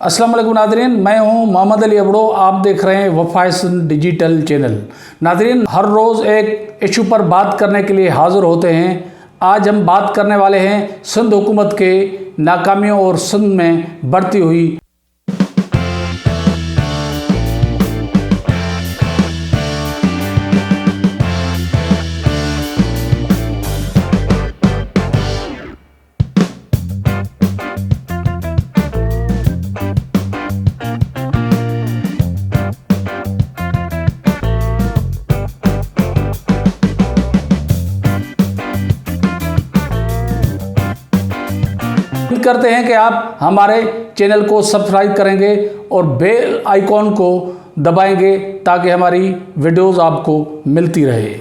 अस्सलाम वालेकुम नादरीन, मैं हूं मोहम्मद अली अबड़ो। आप देख रहे हैं वफ़ाए सिंध डिजिटल चैनल। नादरीन, हर रोज़ एक इशू पर बात करने के लिए हाज़िर होते हैं। आज हम बात करने वाले हैं सिंध हुकूमत के नाकामियों और सिंध में बढ़ती हुई करते हैं कि आप हमारे चैनल को सब्सक्राइब करेंगे और बेल आइकॉन को दबाएंगे ताकि हमारी वीडियोस आपको मिलती रहे।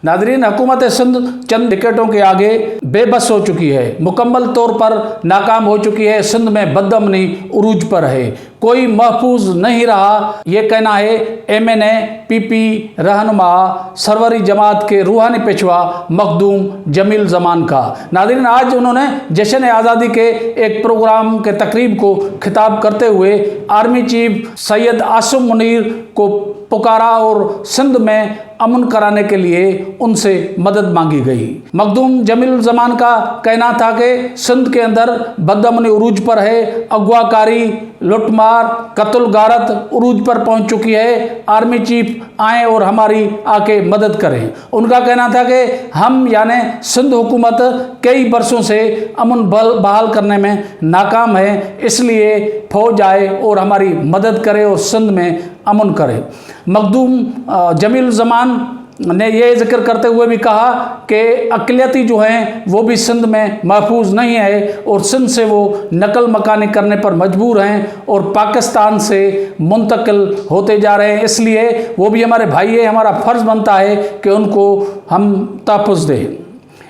नादरीन, हुकूमत सिंध चंद विकेटों के आगे बेबस हो चुकी है, मुकम्मल तौर पर नाकाम हो चुकी है। सिंध में बदअमनी उरूज पर है, कोई महफूज नहीं रहा। ये कहना है MNA PP रहनुमा सरवरी जमात के रूहानी पेशवा मखदूम जमील ज़मान का। नादरीन, आज उन्होंने जश्न आज़ादी के एक प्रोग्राम के तकरीब को खिताब करते हुए आर्मी चीफ सैयद आसिम मुनीर को पुकारा और सिंध में अमन कराने के लिए उनसे मदद मांगी गई। मखदूम जमील ज़मान का कहना था कि सिंध के अंदर बदअमनी उरूज पर है, अगवाकारी, लुटमार, कत्ल गारत उरूज पर पहुंच चुकी है। आर्मी चीफ आए और हमारी आके मदद करें। उनका कहना था कि हम यानी सिंध हुकूमत कई बरसों से अमन बहाल करने में नाकाम है, इसलिए फौज आए और हमारी मदद करे और सिंध में अमन करे। मखदूम जमील ज़मान ने ये जिक्र करते हुए भी कहा कि अक़लियती जो हैं वो भी सिंध में महफूज नहीं है और सिंध से वो नकल मकानी करने पर मजबूर हैं और पाकिस्तान से मुंतकिल होते जा रहे हैं। इसलिए वो भी हमारे भाई है, हमारा फ़र्ज़ बनता है कि उनको हम तहफ़्फ़ुज़ दें।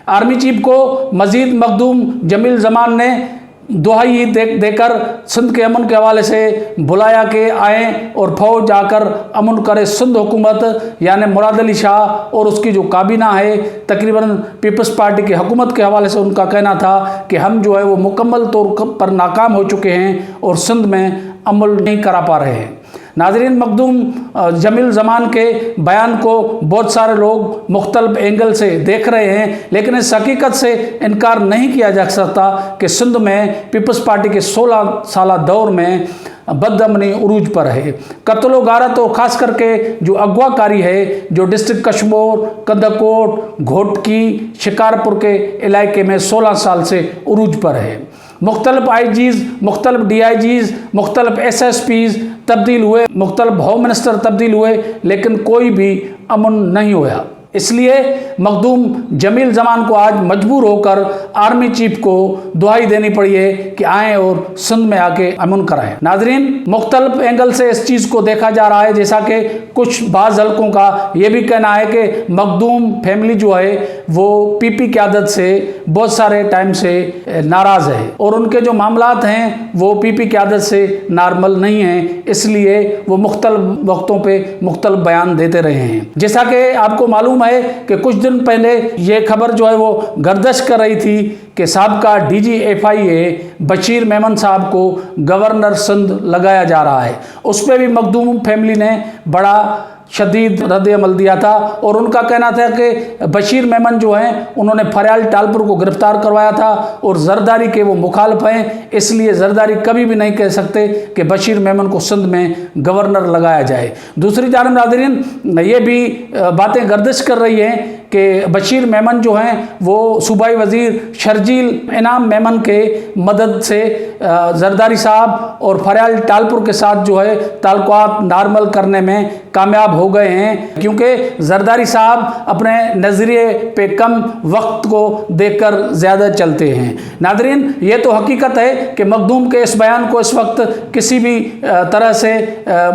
आर्मी चीफ को मज़ीद मखदूम जमील ज़मान ने दुहाई देकर सिंध के अमन के हवाले से बुलाया कि आएँ और फौज आकर अमन करे। सिंध हुकूमत यानी मुराद अली शाह और उसकी जो काबीना है तकरीबन पीपल्स पार्टी की हुकूमत के हवाले से उनका कहना था कि हम जो है वो मुकम्मल तौर पर नाकाम हो चुके हैं और सिंध में अमल नहीं करा पा रहे हैं। नाज़रीन, मखदूम जमील ज़मान के बयान को बहुत सारे लोग मुख्तलिफ एंगल से देख रहे हैं, लेकिन इस हकीकत से इनकार नहीं किया जा सकता कि सिंध में पीपल्स पार्टी के 16 साला दौर में बदअमनी उरूज पर है। कत्ल गारत और ख़ास करके जो अगवाकारी है, जो डिस्ट्रिक्ट कश्मीर, कंदकोट, घोटकी, शिकारपुर के इलाके में 16 साल से उरूज पर है। मुख्तलिफ IGs, मुख्तलिफ DIGs, मुख्तलिफ SSPs तब्दील हुए, मुख्तलिफ होम मिनिस्टर तब्दील हुए, लेकिन कोई भी अमन नहीं हुआ। इसलिए मखदूम जमील ज़मान को आज मजबूर होकर आर्मी चीफ को दुहाई देनी पड़ी है कि आएँ और सिंध में आके अमन कराएं। नाज़रीन, मुख्तलिफ एंगल से इस चीज़ को देखा जा रहा है, जैसा कि कुछ बाज़ हलकों का ये भी कहना है कि मखदूम फैमिली जो है वो PP की आदत से बहुत सारे टाइम से नाराज़ है और उनके जो मामलात हैं वो PP की आदत से नॉर्मल नहीं हैं, इसलिए वो मुख्तलिफ वक्तों पर मुख्तलिफ बयान देते रहे हैं। जैसा कि आपको मालूम है कि कुछ दिन पहले ये खबर जो है वो गर्दिश कर रही थी कि साबका DG FIA बशीर मेमन साहब को गवर्नर सिंध लगाया जा रहा है। उस पर भी मखदूम फैमिली ने बड़ा शदीद रद्द अमल दिया था और उनका कहना था कि बशीर मेमन जो हैं उन्होंने फरियाल टालपुर को गिरफ्तार करवाया था और जरदारी के वो मुखालिफ हैं, इसलिए जरदारी कभी भी नहीं कह सकते कि बशीर मेमन को सिंध में गवर्नर लगाया जाए। दूसरी जानब नाज़रीन, ये भी बातें गर्दिश कर रही हैं कि बशीर मेमन जो हैं वो सूबाई वज़ीर शर्जील इनाम मेमन के मदद से जरदारी साहब और फरियाल टालपुर के साथ जो है ताल्लुकात नॉर्मल करने में कामयाब हो गए हैं, क्योंकि जरदारी साहब अपने नज़रिए पे कम वक्त को देखकर ज़्यादा चलते हैं। नादरीन, ये तो हकीकत है कि मखदूम के इस बयान को इस वक्त किसी भी तरह से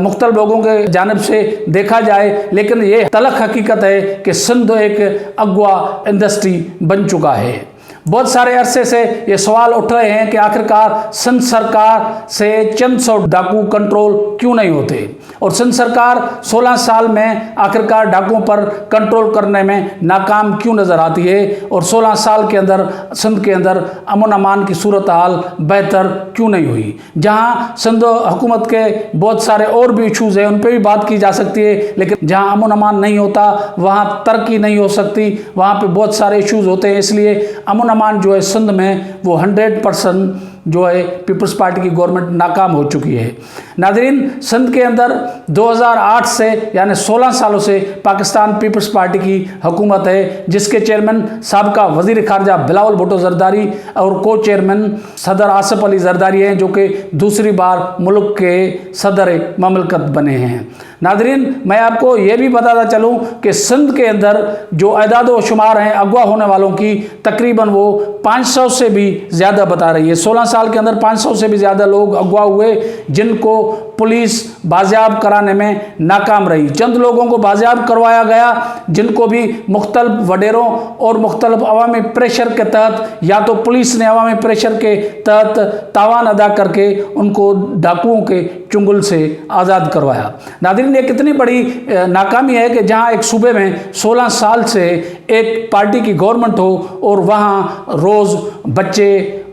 मुख्तलिफ लोगों के जानिब से देखा जाए, लेकिन ये तलख हकीकत है कि सिंध एक अगवा इंडस्ट्री बन चुका है। बहुत सारे अरसे से ये सवाल उठ रहे हैं कि आखिरकार सिंध सरकार से चंद सौ डाकू कंट्रोल क्यों नहीं होते, और सिंध सरकार 16 साल में आखिरकार डाकुओं पर कंट्रोल करने में नाकाम क्यों नज़र आती है, और 16 साल के अंदर सिंध के अंदर अमन अमान की सूरत हाल बेहतर क्यों नहीं हुई। जहां सिंध हुकूमत के बहुत सारे और भी इशूज़ हैं, उन पर भी बात की जा सकती है, लेकिन जहां अमन अमान नहीं होता वहां तरक्की नहीं हो सकती, वहां पे बहुत सारे इश्यूज़ होते हैं। इसलिए अमन अमान जो है सिंध में वो 100% जो है पीपल्स पार्टी की गवर्नमेंट नाकाम हो चुकी है। नाज़रीन, सिंध के अंदर 2008 से यानी 16 सालों से पाकिस्तान पीपल्स पार्टी की हुकूमत है, जिसके चेयरमैन साबका वज़ीर ख़ारजा बिलावल भुट्टो ज़रदारी और को चेयरमैन सदर आसिफ अली ज़रदारी हैं, जो कि दूसरी बार मुल्क के सदर ममलकत बने हैं। नाज़रीन, मैं आपको ये भी बताता चलूँ कि सिंध के अंदर जो अदाद व शुमार हैं अगवा होने वालों की, तकरीबन वो 500 से भी ज़्यादा बता रही है। 16 साल के अंदर 500 से भी ज़्यादा लोग अगवा हुए, जिनको पुलिस बाजियाब कराने में नाकाम रही। चंद लोगों को बाजियाब करवाया गया, जिनको भी मुख्तलिफ वडेरों और मुख्तलिफ अवामी प्रेशर के तहत, या तो पुलिस ने अवामी प्रेशर के तहत तावान अदा करके उनको डाकुओं के चुंगल से आज़ाद करवाया। नाज़रीन, ये कितनी बड़ी नाकामी है कि जहां एक सूबे में 16 साल से एक पार्टी की गवर्नमेंट हो और वहां रोज़ बच्चे,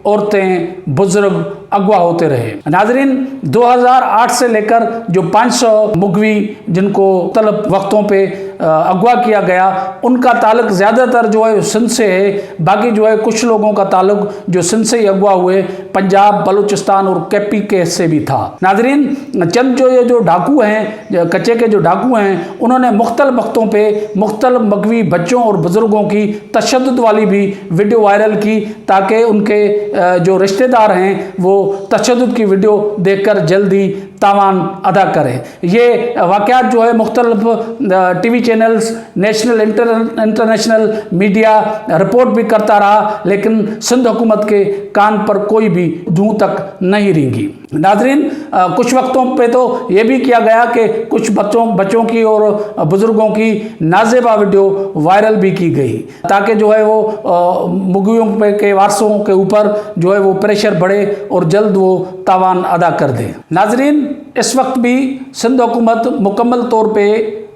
औरतें, बुजुर्ग अगवा होते रहे। नाज़रीन, 2008 से लेकर जो 500 मुगवी जिनको मुख्तलिफ वक्तों पे अगवा किया गया, उनका ताल्लुक ज़्यादातर जो है सिंध से है। बाकी जो है कुछ लोगों का ताल्लुक जो सिंध से ही अगवा हुए पंजाब, बलूचिस्तान और केपी के से भी था। नाज़रीन, चंद जो डाकू हैं, कच्चे के जो डाकू हैं, उन्होंने मुख्तलिफ वक्तों पर मुख्तलिफ मगवी बच्चों और बुज़ुर्गों की तशद्दुद वाली भी वीडियो वायरल की, ताकि उनके जो रिश्तेदार हैं वो तशद्दुद की वीडियो देखकर जल्दी तावान अदा करें। ये वाक़यात जो है मुख्तलिफ TV channels, national international media report भी करता रहा, लेकिन सिंध हुकूमत के कान पर कोई भी जूं तक नहीं रेंगी। नाज़रीन, कुछ वक्तों पे तो ये भी किया गया कि कुछ बच्चों की और बुज़ुर्गों की नाज़ेबा वीडियो वायरल भी की गई, ताकि जो है वो मुगवियों के वारसों के ऊपर जो है वो प्रेशर बढ़े और जल्द वो तावान अदा कर दे। नाज़रीन, इस वक्त भी सिंध हुकूमत मुकम्मल तौर पे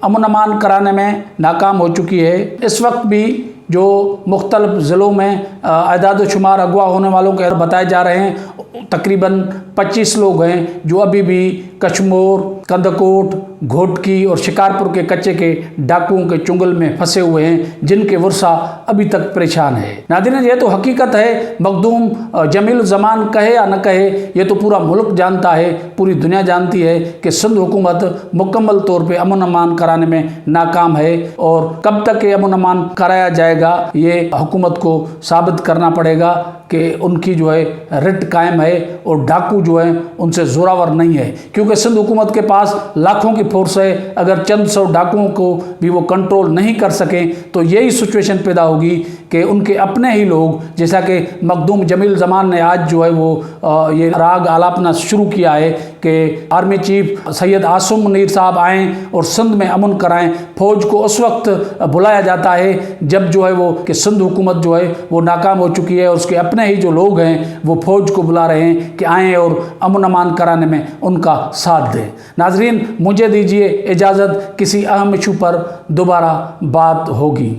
अमन अमान कराने में नाकाम हो चुकी है। इस वक्त भी जो मुख्तलिफ ज़िलों में अदाद शुमार अगवा होने वालों के बताए जा रहे हैं, तकरीबन 25 लोग हैं जो अभी भी कश्मोर, कंदकोट, घोटकी और शिकारपुर के कच्चे के डाकुओं के चुंगल में फंसे हुए हैं, जिनके वर्षा अभी तक परेशान है। नाज़रीन, ये तो हकीकत है। मखदूम जमील ज़मान कहे या न कहे, ये तो पूरा मुल्क जानता है, पूरी दुनिया जानती है कि सिंध हुकूमत मुकम्मल तौर पे अमन अमान कराने में नाकाम है, और कब तक ये अमन अमान कराया जाएगा ये हुकूमत को साबित करना पड़ेगा कि उनकी जो है रिट कायम है और डाकू जो है उनसे ज़ोरावर नहीं है। क्योंकि सिंध हुकूमत के पास लाखों की फोर्स है, अगर चंद सौ डाकुओं को भी वो कंट्रोल नहीं कर सकें तो यही सिचुएशन पैदा होगी कि उनके अपने ही लोग, जैसा कि मखदूम जमील ज़मान ने आज जो है वो ये राग आलापना शुरू किया है कि आर्मी चीफ सैयद आसिम मुनीर साहब आएँ और सिंध में अमन कराएँ। फ़ौज को उस वक्त बुलाया जाता है जब जो है वो कि सिंध हुकूमत जो है वो नाकाम हो चुकी है, और उसके अपने ही जो लोग हैं वो फ़ौज को बुला रहे हैं कि आएँ और अमन अमान कराने में उनका साथ दें। नाज़रीन, मुझे दीजिए इजाज़त, किसी अहम इशू पर दोबारा बात होगी।